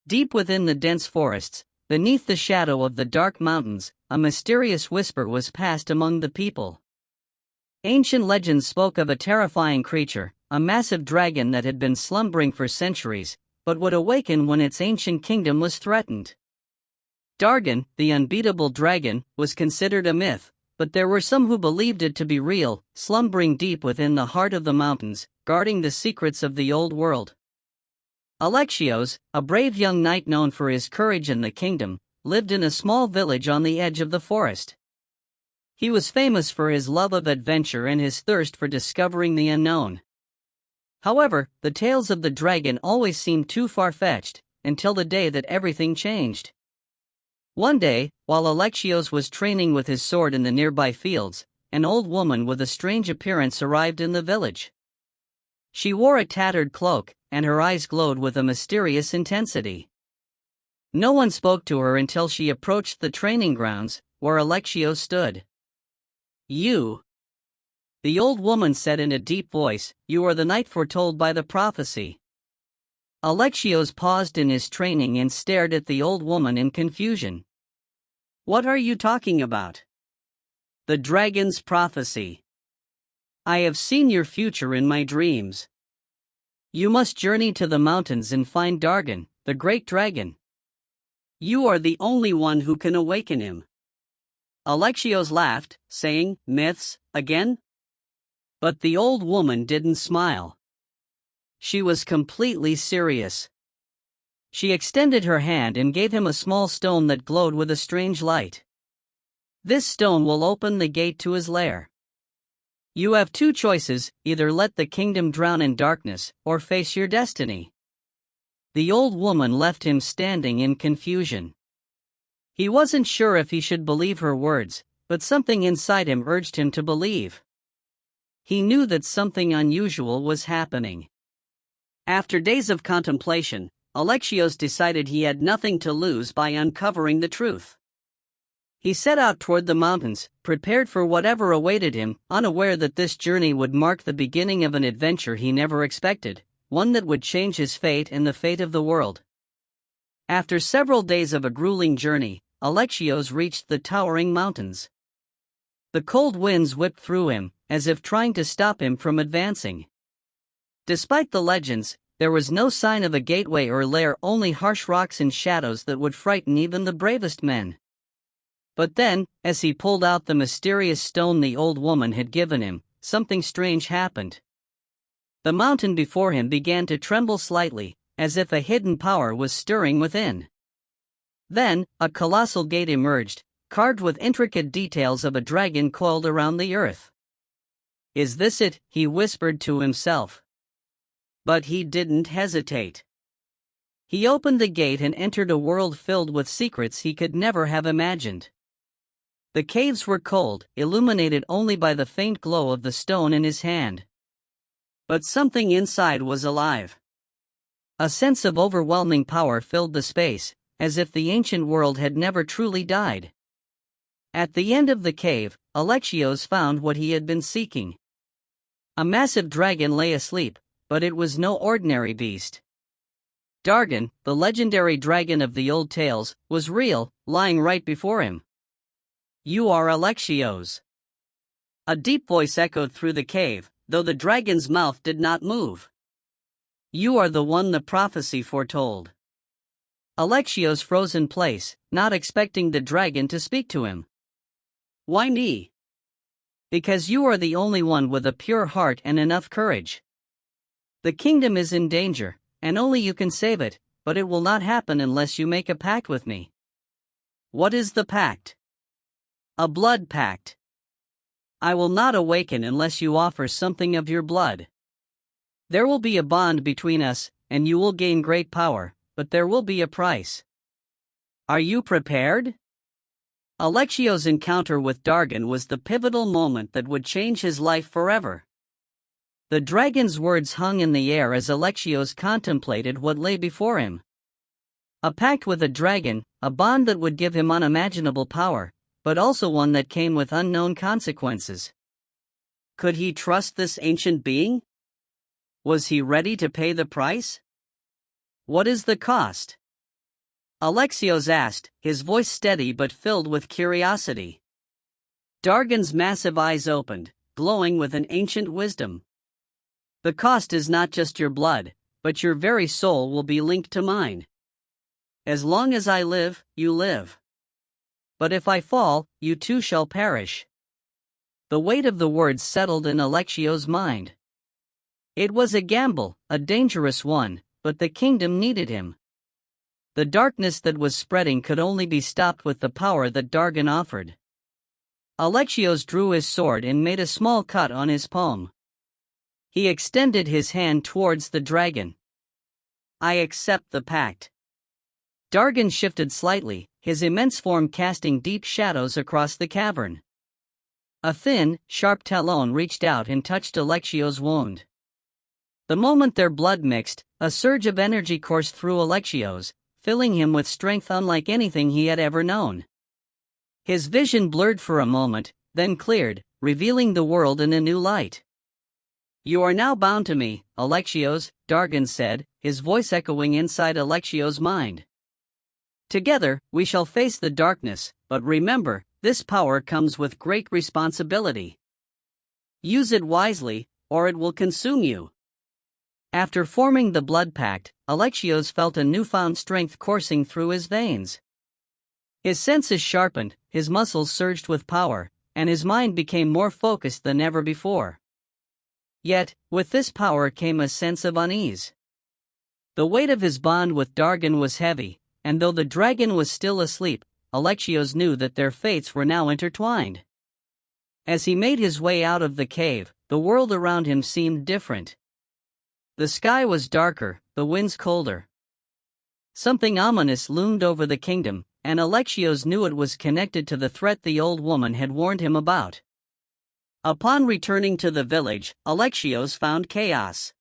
Deep within the dense forests, beneath the shadow of the dark mountains, a mysterious whisper was passed among the people. Ancient legends spoke of a terrifying creature, a massive dragon that had been slumbering for centuries, but would awaken when its ancient kingdom was threatened. Dargon, the unbeatable dragon, was considered a myth, but there were some who believed it to be real, slumbering deep within the heart of the mountains, guarding the secrets of the old world. Alexios, a brave young knight known for his courage in the kingdom, lived in a small village on the edge of the forest. He was famous for his love of adventure and his thirst for discovering the unknown. However, the tales of the dragon always seemed too far-fetched, until the day that everything changed. One day, while Alexios was training with his sword in the nearby fields, an old woman with a strange appearance arrived in the village. She wore a tattered cloak, and her eyes glowed with a mysterious intensity. No one spoke to her until she approached the training grounds, where Alexios stood. "You," the old woman said in a deep voice, "you are the knight foretold by the prophecy." Alexios paused in his training and stared at the old woman in confusion. "What are you talking about?" "The dragon's prophecy. I have seen your future in my dreams. You must journey to the mountains and find Dargon, the great dragon. You are the only one who can awaken him." Alexios laughed, saying, "Myths, again?" But the old woman didn't smile. She was completely serious. She extended her hand and gave him a small stone that glowed with a strange light. "This stone will open the gate to his lair. You have two choices, either let the kingdom drown in darkness, or face your destiny." The old woman left him standing in confusion. He wasn't sure if he should believe her words, but something inside him urged him to believe. He knew that something unusual was happening. After days of contemplation, Alexios decided he had nothing to lose by uncovering the truth. He set out toward the mountains, prepared for whatever awaited him, unaware that this journey would mark the beginning of an adventure he never expected, one that would change his fate and the fate of the world. After several days of a grueling journey, Alexios reached the towering mountains. The cold winds whipped through him, as if trying to stop him from advancing. Despite the legends, there was no sign of a gateway or lair, only harsh rocks and shadows that would frighten even the bravest men. But then, as he pulled out the mysterious stone the old woman had given him, something strange happened. The mountain before him began to tremble slightly, as if a hidden power was stirring within. Then, a colossal gate emerged, carved with intricate details of a dragon coiled around the earth. "Is this it?" he whispered to himself. But he didn't hesitate. He opened the gate and entered a world filled with secrets he could never have imagined. The caves were cold, illuminated only by the faint glow of the stone in his hand. But something inside was alive. A sense of overwhelming power filled the space, as if the ancient world had never truly died. At the end of the cave, Alexios found what he had been seeking. A massive dragon lay asleep, but it was no ordinary beast. Dargon, the legendary dragon of the old tales, was real, lying right before him. "You are Alexios." A deep voice echoed through the cave, though the dragon's mouth did not move. "You are the one the prophecy foretold." Alexios froze in place, not expecting the dragon to speak to him. "Why me?" "Because you are the only one with a pure heart and enough courage. The kingdom is in danger, and only you can save it, but it will not happen unless you make a pact with me." "What is the pact?" "A blood pact. I will not awaken unless you offer something of your blood. There will be a bond between us, and you will gain great power, but there will be a price. Are you prepared?" Alexios' encounter with Dargon was the pivotal moment that would change his life forever. The dragon's words hung in the air as Alexios contemplated what lay before him. A pact with a dragon, a bond that would give him unimaginable power, but also one that came with unknown consequences. Could he trust this ancient being? Was he ready to pay the price? What is the cost? Alexios asked, his voice steady but filled with curiosity. Dargon's massive eyes opened, glowing with an ancient wisdom. The cost is not just your blood, but your very soul will be linked to mine. As long as I live, you live. But if I fall, you too shall perish. The weight of the words settled in Alexios' mind. It was a gamble, a dangerous one, but the kingdom needed him. The darkness that was spreading could only be stopped with the power that Dargon offered. Alexios drew his sword and made a small cut on his palm. He extended his hand towards the dragon. I accept the pact. Dargon shifted slightly, his immense form casting deep shadows across the cavern. A thin, sharp talon reached out and touched Alexios' wound. The moment their blood mixed, a surge of energy coursed through Alexios, filling him with strength unlike anything he had ever known. His vision blurred for a moment, then cleared, revealing the world in a new light. You are now bound to me, Alexios, Dargon said, his voice echoing inside Alexios' mind. Together, we shall face the darkness, but remember, this power comes with great responsibility. Use it wisely, or it will consume you. After forming the blood pact, Alexios felt a newfound strength coursing through his veins. His senses sharpened, his muscles surged with power, and his mind became more focused than ever before. Yet, with this power came a sense of unease. The weight of his bond with Dargon was heavy, and though the dragon was still asleep, Alexios knew that their fates were now intertwined. As he made his way out of the cave, the world around him seemed different. The sky was darker, the winds colder. Something ominous loomed over the kingdom, and Alexios knew it was connected to the threat the old woman had warned him about. Upon returning to the village, Alexios found chaos.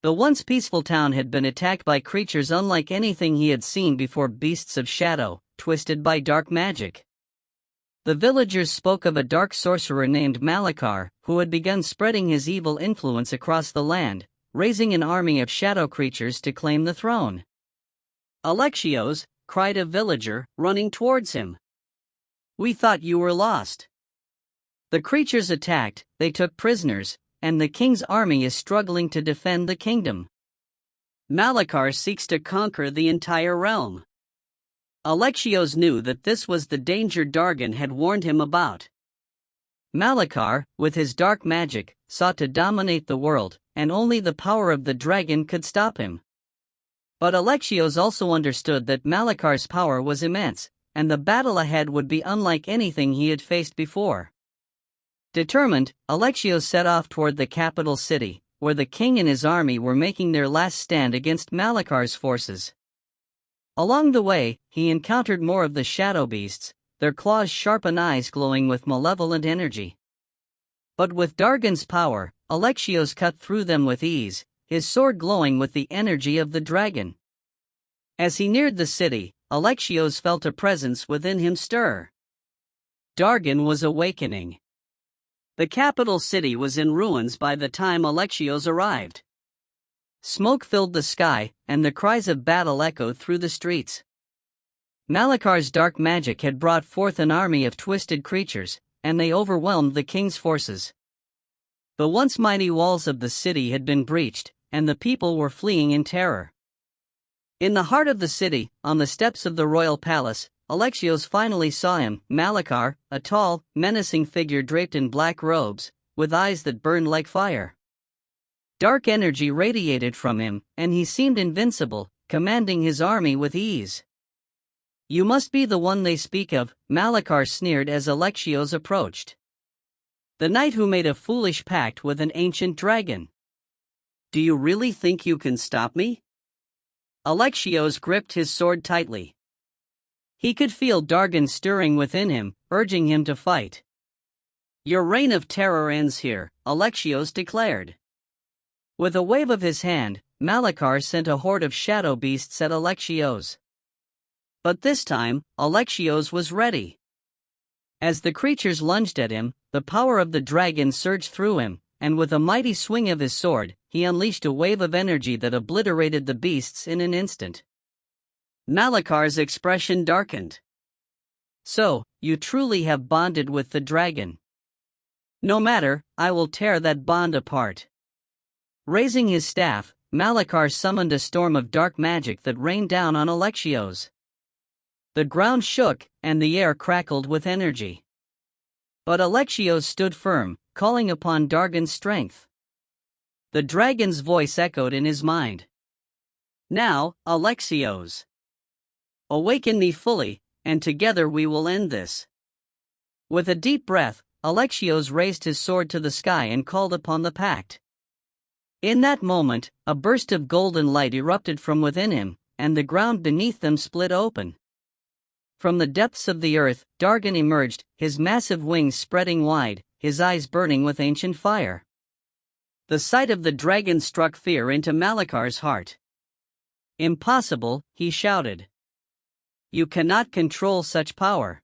The once peaceful town had been attacked by creatures unlike anything he had seen before, beasts of shadow, twisted by dark magic. The villagers spoke of a dark sorcerer named Malakar, who had begun spreading his evil influence across the land, raising an army of shadow creatures to claim the throne. Alexios, cried a villager, running towards him. We thought you were lost. The creatures attacked, they took prisoners, and the king's army is struggling to defend the kingdom. Malakar seeks to conquer the entire realm. Alexios knew that this was the danger Dargon had warned him about. Malakar, with his dark magic, sought to dominate the world, and only the power of the dragon could stop him. But Alexios also understood that Malakar's power was immense, and the battle ahead would be unlike anything he had faced before. Determined, Alexios set off toward the capital city, where the king and his army were making their last stand against Malakar's forces. Along the way, he encountered more of the shadow beasts, their claws sharp and eyes glowing with malevolent energy. But with Dargon's power, Alexios cut through them with ease, his sword glowing with the energy of the dragon. As he neared the city, Alexios felt a presence within him stir. Dargon was awakening. The capital city was in ruins by the time Alexios arrived. Smoke filled the sky, and the cries of battle echoed through the streets. Malakar's dark magic had brought forth an army of twisted creatures, and they overwhelmed the king's forces. The once mighty walls of the city had been breached, and the people were fleeing in terror. In the heart of the city, on the steps of the royal palace, Alexios finally saw him, Malakar, a tall, menacing figure draped in black robes, with eyes that burned like fire. Dark energy radiated from him, and he seemed invincible, commanding his army with ease. You must be the one they speak of, Malakar sneered as Alexios approached. The knight who made a foolish pact with an ancient dragon. Do you really think you can stop me? Alexios gripped his sword tightly. He could feel Dargon stirring within him, urging him to fight. Your reign of terror ends here, Alexios declared. With a wave of his hand, Malakar sent a horde of shadow beasts at Alexios. But this time, Alexios was ready. As the creatures lunged at him, the power of the dragon surged through him, and with a mighty swing of his sword, he unleashed a wave of energy that obliterated the beasts in an instant. Malakar's expression darkened. So, you truly have bonded with the dragon. No matter, I will tear that bond apart. Raising his staff, Malakar summoned a storm of dark magic that rained down on Alexios. The ground shook, and the air crackled with energy. But Alexios stood firm, calling upon Dargon's strength. The dragon's voice echoed in his mind. Now, Alexios, awaken me fully, and together we will end this. With a deep breath, Alexios raised his sword to the sky and called upon the Pact. In that moment, a burst of golden light erupted from within him, and the ground beneath them split open. From the depths of the earth, Dargon emerged, his massive wings spreading wide, his eyes burning with ancient fire. The sight of the dragon struck fear into Malakar's heart. Impossible, he shouted. You cannot control such power.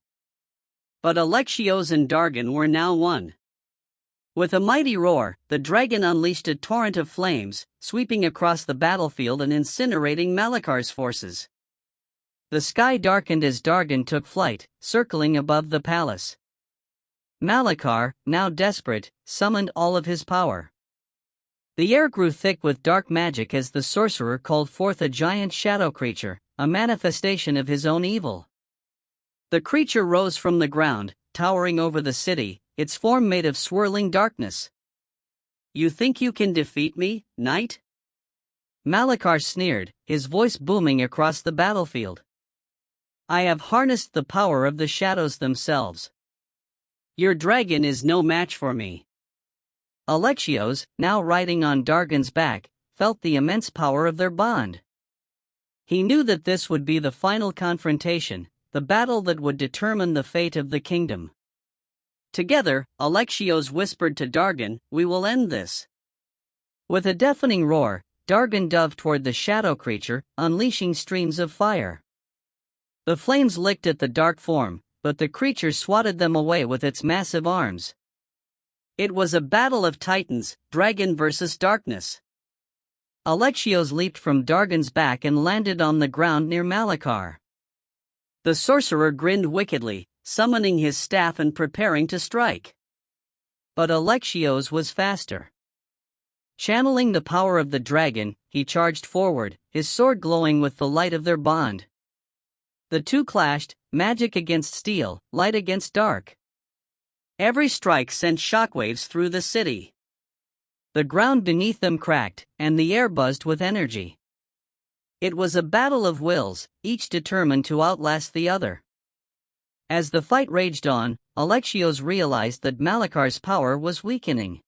But Alexios and Dargon were now one. With a mighty roar, the dragon unleashed a torrent of flames, sweeping across the battlefield and incinerating Malakar's forces. The sky darkened as Dargon took flight, circling above the palace. Malakar, now desperate, summoned all of his power. The air grew thick with dark magic as the sorcerer called forth a giant shadow creature, a manifestation of his own evil. The creature rose from the ground, towering over the city, its form made of swirling darkness. You think you can defeat me, knight? Malakar sneered, his voice booming across the battlefield. I have harnessed the power of the shadows themselves. Your dragon is no match for me. Alexios, now riding on Dargon's back, felt the immense power of their bond. He knew that this would be the final confrontation, the battle that would determine the fate of the kingdom. Together, Alexios whispered to Dargon, we will end this. With a deafening roar, Dargon dove toward the shadow creature, unleashing streams of fire. The flames licked at the dark form, but the creature swatted them away with its massive arms. It was a battle of titans, dragon versus darkness. Alexios leaped from Dargon's back and landed on the ground near Malakar. The sorcerer grinned wickedly, summoning his staff and preparing to strike. But Alexios was faster. Channeling the power of the dragon, he charged forward, his sword glowing with the light of their bond. The two clashed, magic against steel, light against dark. Every strike sent shockwaves through the city. The ground beneath them cracked, and the air buzzed with energy. It was a battle of wills, each determined to outlast the other. As the fight raged on, Alexios realized that Malakar's power was weakening.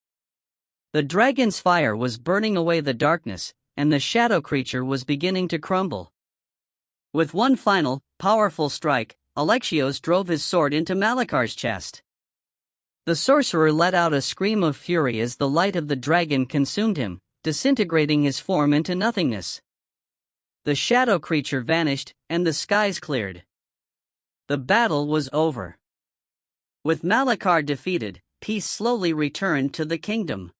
The dragon's fire was burning away the darkness, and the shadow creature was beginning to crumble. With one final, powerful strike, Alexios drove his sword into Malakar's chest. The sorcerer let out a scream of fury as the light of the dragon consumed him, disintegrating his form into nothingness. The shadow creature vanished, and the skies cleared. The battle was over. With Malakar defeated, peace slowly returned to the kingdom.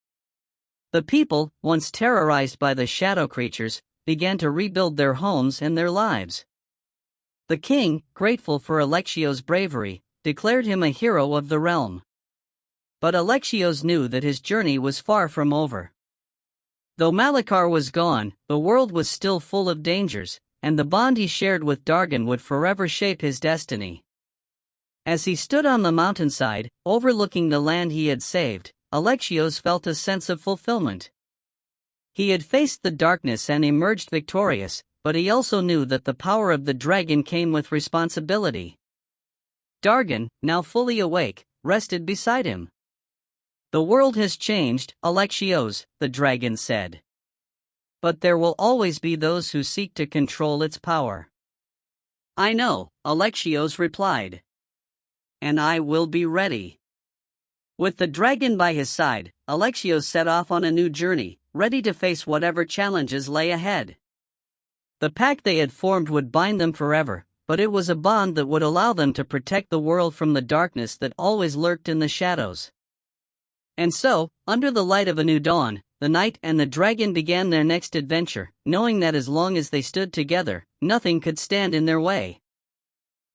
The people, once terrorized by the shadow creatures, began to rebuild their homes and their lives. The king, grateful for Alexios' bravery, declared him a hero of the realm. But Alexios knew that his journey was far from over. Though Malakar was gone, the world was still full of dangers, and the bond he shared with Dargon would forever shape his destiny. As he stood on the mountainside, overlooking the land he had saved, Alexios felt a sense of fulfillment. He had faced the darkness and emerged victorious, but he also knew that the power of the dragon came with responsibility. Dargon, now fully awake, rested beside him. The world has changed, Alexios, the dragon said. But there will always be those who seek to control its power. I know, Alexios replied. And I will be ready. With the dragon by his side, Alexios set off on a new journey, ready to face whatever challenges lay ahead. The pact they had formed would bind them forever, but it was a bond that would allow them to protect the world from the darkness that always lurked in the shadows. And so, under the light of a new dawn, the knight and the dragon began their next adventure, knowing that as long as they stood together, nothing could stand in their way.